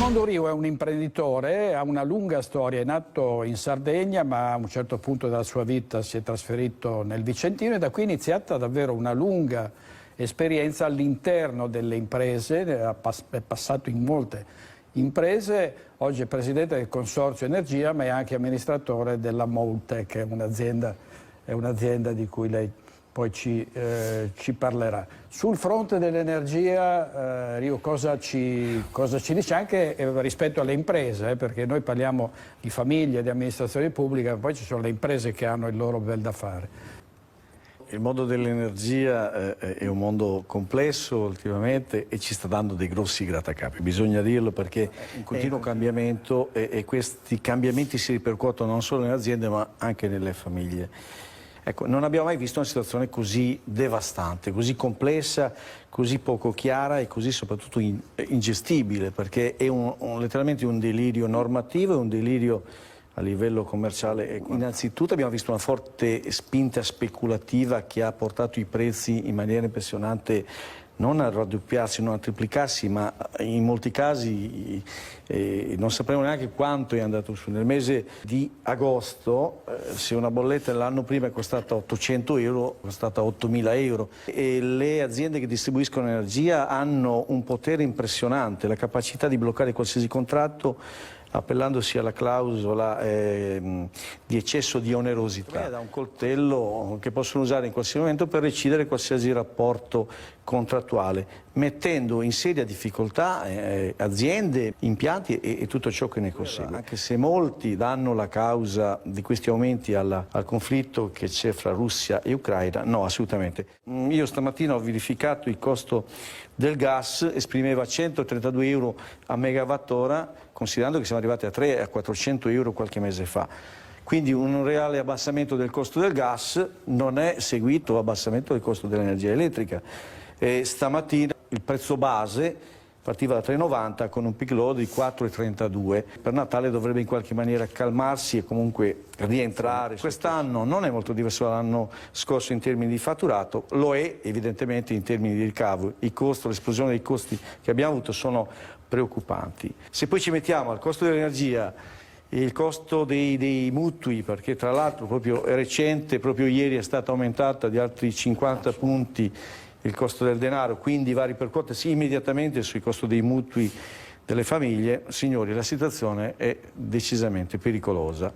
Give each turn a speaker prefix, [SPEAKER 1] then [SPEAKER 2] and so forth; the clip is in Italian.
[SPEAKER 1] Raimondo Rio è un imprenditore, ha una lunga storia, è nato in Sardegna ma a un certo punto della sua vita si è trasferito nel Vicentino e da qui è iniziata davvero una lunga esperienza all'interno delle imprese, è passato in molte imprese, oggi è presidente del Consorzio Energia ma è anche amministratore della Moltec, che è un'azienda di cui lei poi ci parlerà. Sul fronte dell'energia, Rio, cosa ci dice anche rispetto alle imprese, perché noi parliamo di famiglie, di amministrazione pubblica, ma poi ci sono le imprese che hanno il loro bel da fare.
[SPEAKER 2] Il mondo dell'energia è un mondo complesso ultimamente e ci sta dando dei grossi grattacapi, bisogna dirlo, perché è in continuo cambiamento e questi cambiamenti si ripercuotono non solo nelle aziende ma anche nelle famiglie. Ecco, non abbiamo mai visto una situazione così devastante, così complessa, così poco chiara e così soprattutto ingestibile, perché è letteralmente un delirio normativo e un delirio a livello commerciale. Innanzitutto abbiamo visto una forte spinta speculativa che ha portato i prezzi in maniera impressionante non a raddoppiarsi, non a triplicarsi, ma in molti casi non sapremo neanche quanto è andato su. Nel mese di agosto, se una bolletta l'anno prima è costata 800 euro, è costata 8.000 euro. E le aziende che distribuiscono energia hanno un potere impressionante, la capacità di bloccare qualsiasi contratto appellandosi alla clausola di eccesso di onerosità. Da un coltello che possono usare in qualsiasi momento per recidere qualsiasi rapporto contrattuale, mettendo in seria difficoltà aziende, impianti e tutto ciò che ne consegue. Anche se molti danno la causa di questi aumenti al conflitto che c'è fra Russia e Ucraina, no, assolutamente. Io stamattina ho verificato il costo del gas, esprimeva 132 euro a megawattora, considerando che siamo arrivati a 300 a 400 euro qualche mese fa. Quindi un reale abbassamento del costo del gas non è seguito abbassamento del costo dell'energia elettrica. Stamattina il prezzo base partiva da 3,90 con un peak load di 4,32. Per Natale dovrebbe in qualche maniera calmarsi e comunque rientrare. Quest'anno non è molto diverso dall'anno scorso in termini di fatturato, lo è evidentemente in termini di ricavo. I costi, l'esplosione dei costi che abbiamo avuto sono preoccupanti. Se poi ci mettiamo al costo dell'energia e il costo dei mutui, perché tra l'altro proprio è recente, proprio ieri è stata aumentata di altri 50 punti il costo del denaro, quindi va a ripercuotersi immediatamente sui costi dei mutui delle famiglie, signori, la situazione è decisamente pericolosa.